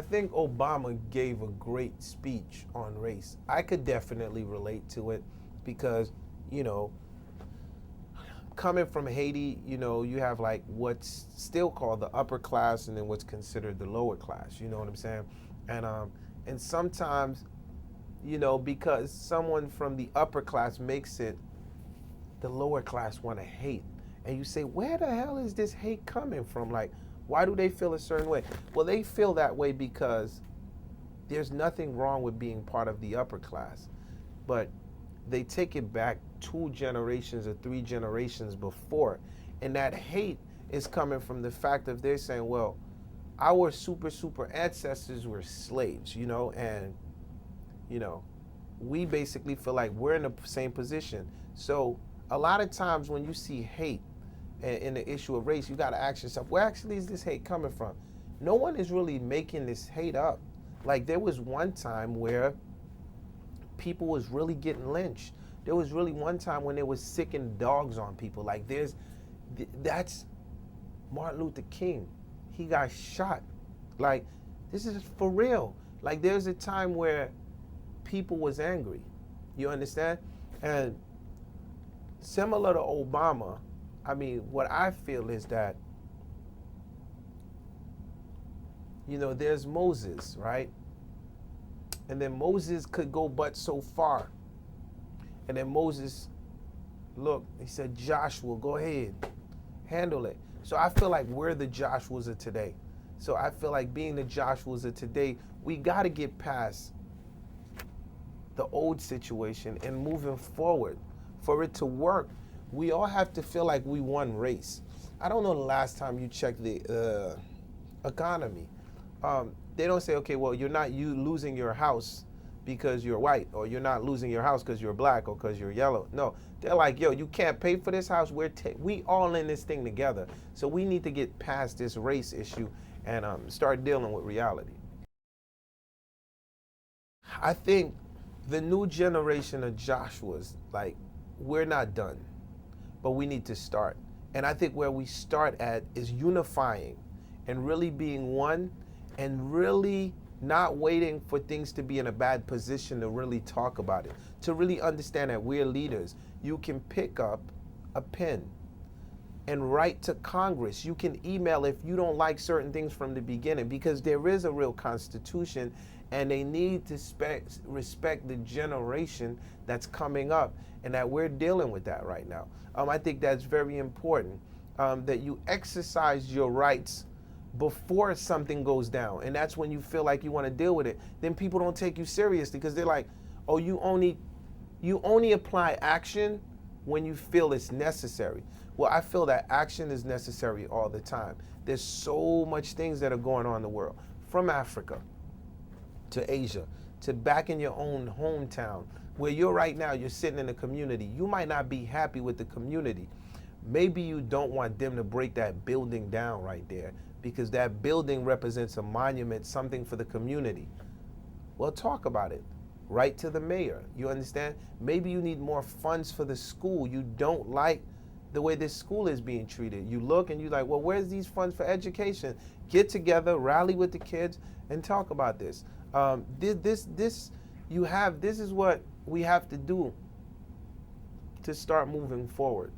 think Obama gave a great speech on race. I could definitely relate to it because, you know, coming from Haiti, you know, you have like what's still called the upper class and then what's considered the lower class. You know what I'm saying? And sometimes, you know, because someone from the upper class makes it, the lower class want to hate. And you say, where the hell is this hate coming from? Like, why do they feel a certain way? Well, they feel that way because there's nothing wrong with being part of the upper class. But they take it back 2 generations or 3 generations before. And that hate is coming from the fact of they're saying, well, our super ancestors were slaves, you know, and, you know, we basically feel like we're in the same position. So a lot of times when you see hate in the issue of race, you got to ask yourself, where actually is this hate coming from? No one is really making this hate up. Like, there was one time where people was really getting lynched. There was really one time when they was sicking dogs on people. Like, that's Martin Luther King. He got shot. Like, this is for real. Like, there's a time where people was angry. You understand? And similar to Obama, I mean, what I feel is that, you know, there's Moses, right? And then Moses could go but so far. And then Moses, look, he said, Joshua, go ahead, handle it. So I feel like we're the Joshuas of today. So I feel like being the Joshuas of today, we got to get past the old situation and moving forward. For it to work, we all have to feel like we won race. I don't know the last time you checked the economy. They don't say, okay, well, you're not losing your house because you're white, or you're not losing your house because you're black or because you're yellow. No, they're like, yo, you can't pay for this house. We all in this thing together. So we need to get past this race issue and start dealing with reality. I think the new generation of Joshuas, like, we're not done, but we need to start. And I think where we start at is unifying and really being one and really not waiting for things to be in a bad position to really talk about it, to really understand that we're leaders. You can pick up a pen and write to Congress. You can email if you don't like certain things from the beginning, because there is a real constitution and they need to respect the generation that's coming up, and that we're dealing with that right now. I think that's very important, that you exercise your rights before something goes down. And that's when you feel like you want to deal with it. Then people don't take you seriously because they're like, oh, you only apply action when you feel it's necessary. Well, I feel that action is necessary all the time. There's so much things that are going on in the world, from Africa to Asia to back in your own hometown, where you're right now, you're sitting in a community. You might not be happy with the community. Maybe you don't want them to break that building down right there, because that building represents a monument, something for the community. Well, talk about it. Write to the mayor. You understand? Maybe you need more funds for the school. You don't like the way this school is being treated. You look and you're like, well, where's these funds for education? Get together, rally with the kids, and talk about this. This is what we have to do to start moving forward.